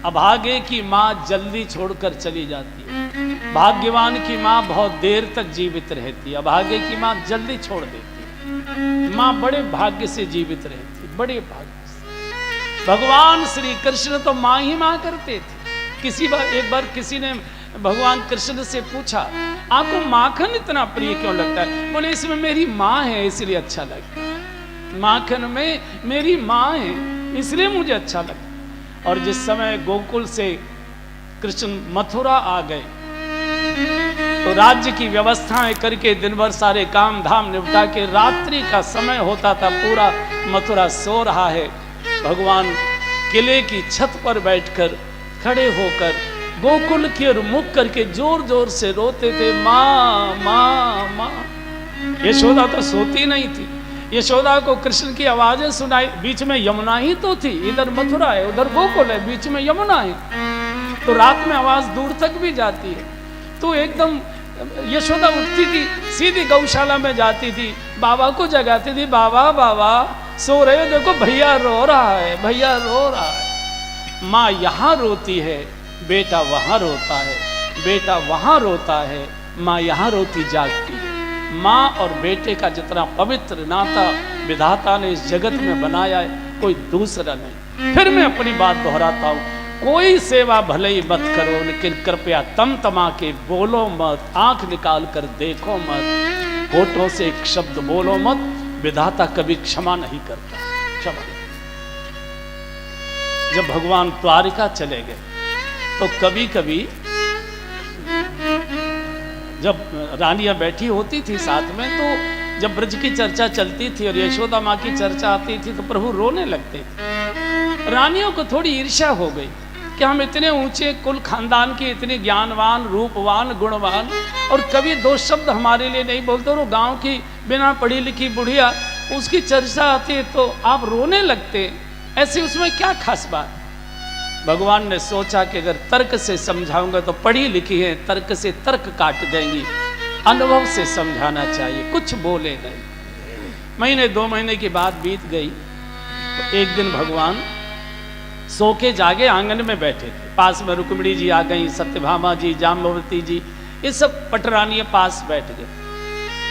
अभागे की माँ जल्दी छोड़कर चली जाती है, भाग्यवान की माँ बहुत देर तक जीवित रहती है, अभागे की माँ जल्दी छोड़ देती है। माँ बड़े भाग्य से जीवित रहती है, बड़े भाग्य से। भगवान श्री कृष्ण तो माँ ही माँ करते थे। एक बार किसी ने भगवान कृष्ण से पूछा, आपको माखन इतना प्रिय क्यों लगता है? बोले, इसमें मेरी माँ है इसलिए अच्छा लगता है, माखन में मेरी माँ है इसलिए मुझे अच्छा लगता है। और जिस समय गोकुल से कृष्ण मथुरा आ गए तो राज्य की व्यवस्थाएं करके दिन भर सारे काम धाम निपटा के रात्रि का समय होता था, पूरा मथुरा सो रहा है। भगवान किले की छत पर बैठकर खड़े होकर गोकुल की ओर मुख करके जोर जोर से रोते थे, माँ माँ माँ। यशोदा तो सोती नहीं थी। यशोदा को कृष्ण की आवाजें सुनाई। बीच में यमुना ही तो थी, इधर मथुरा है उधर गोकुल है, बीच में यमुना है, तो रात में आवाज दूर तक भी जाती है। तो एकदम यशोदा उठती थी, सीधी गौशाला में जाती थी, बाबा को जगाती थी, बाबा बाबा सो रहे हो, देखो भैया रो रहा है, भैया रो रहा है। माँ यहाँ रोती है, बेटा वहां रोता है, बेटा वहां रोता है, माँ यहाँ रोती जागती है। माँ और बेटे का जितना पवित्र नाता विधाता ने इस जगत में बनाया है, कोई दूसरा नहीं। फिर मैं अपनी बात दोहराता हूँ, कोई सेवा भले ही मत करो, लेकिन कृपया तमा के बोलो मत, आंख निकाल कर देखो मत, होठों से एक शब्द बोलो मत। विधाता कभी क्षमा नहीं करता, क्षमा नहीं। जब भगवान द्वारिका चले गए तो कभी कभी जब रानियां बैठी होती थी साथ में, तो जब ब्रज की चर्चा चलती थी और यशोदा माँ की चर्चा आती थी तो प्रभु रोने लगते थे। रानियों को थोड़ी ईर्ष्या हो गई कि हम इतने ऊंचे कुल खानदान के, इतने ज्ञानवान, रूपवान, गुणवान, और कभी दो शब्द हमारे लिए नहीं बोलते, और वो गांव की बिना पढ़ी लिखी बुढ़िया, उसकी चर्चा आती है तो आप रोने लगते, ऐसे उसमें क्या खास बात? भगवान ने सोचा कि अगर तर्क से समझाऊंगा तो पढ़ी लिखी है, तर्क से तर्क काट देंगी, अनुभव से समझाना चाहिए, कुछ बोले नहीं। महीने 2 महीने की बात बीत गई तो एक दिन भगवान सो के जागे आंगन में बैठे थे। पास में रुक्मिणी जी आ गई, सत्यभामा जी, जाम्बवती जी, ये सब पटरानी पास बैठ गए।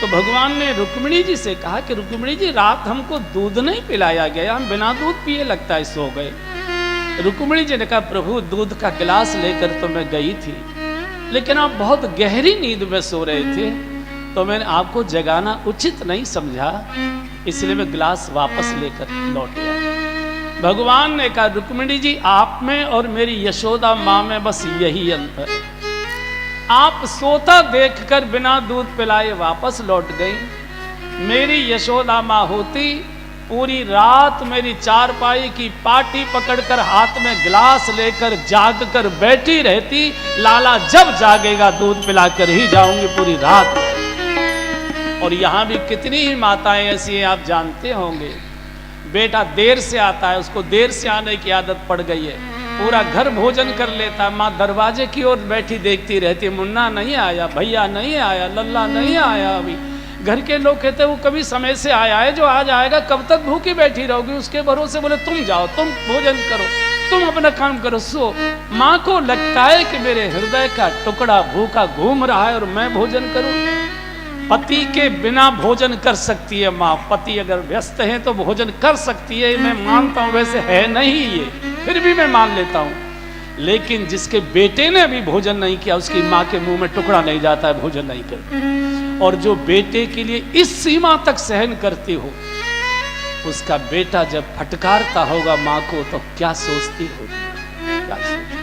तो भगवान ने रुक्मिणी जी से कहा कि रुक्मिणी जी, रात हमको दूध नहीं पिलाया गया, हम बिना दूध पिए लगता है सो गए। रुक्मिणी जी ने कहा, प्रभु दूध का गिलास लेकर तो मैं गई थी, लेकिन आप बहुत गहरी नींद में सो रहे थे तो मैंने आपको जगाना उचित नहीं समझा, इसलिए मैं गिलास वापस लेकर लौट आया। भगवान ने कहा, रुक्मिणी जी, आप में और मेरी यशोदा माँ में बस यही अंतर है, आप सोता देखकर बिना दूध पिलाए वापस लौट गई। मेरी यशोदा माँ होती पूरी रात मेरी चारपाई की पाटी पकड़कर हाथ में गिलास लेकर जाग कर बैठी रहती, लाला जब जागेगा दूध पिलाकर ही जाऊंगी पूरी रात। और यहां भी कितनी ही माताएं ऐसी हैं, आप जानते होंगे, बेटा देर से आता है, उसको देर से आने की आदत पड़ गई है, पूरा घर भोजन कर लेता है, माँ दरवाजे की ओर बैठी देखती रहती, मुन्ना नहीं आया, भैया नहीं आया, लल्ला नहीं आया। अभी घर के लोग कहते हैं वो कभी समय से आया है, जो आज आएगा कब तक भूखी बैठी रहोगी, उसके भरोसे बोले तुम जाओ, तुम भोजन करो, तुम अपना काम करो, सो। माँ को लगता है कि मेरे हृदय का टुकड़ा भूखा घूम रहा है और मैं भोजन करूं। पति के बिना भोजन कर सकती है माँ, पति अगर व्यस्त है तो भोजन कर सकती है, मैं मानता हूं, वैसे है नहीं ये, फिर भी मैं मान लेता हूं। लेकिन जिसके बेटे ने अभी भोजन नहीं किया, उसकी माँ के मुंह में टुकड़ा नहीं जाता है, भोजन नहीं करती। और जो बेटे के लिए इस सीमा तक सहन करती हो, उसका बेटा जब फटकारता होगा माँ को तो क्या सोचती होगी, क्या सोचती।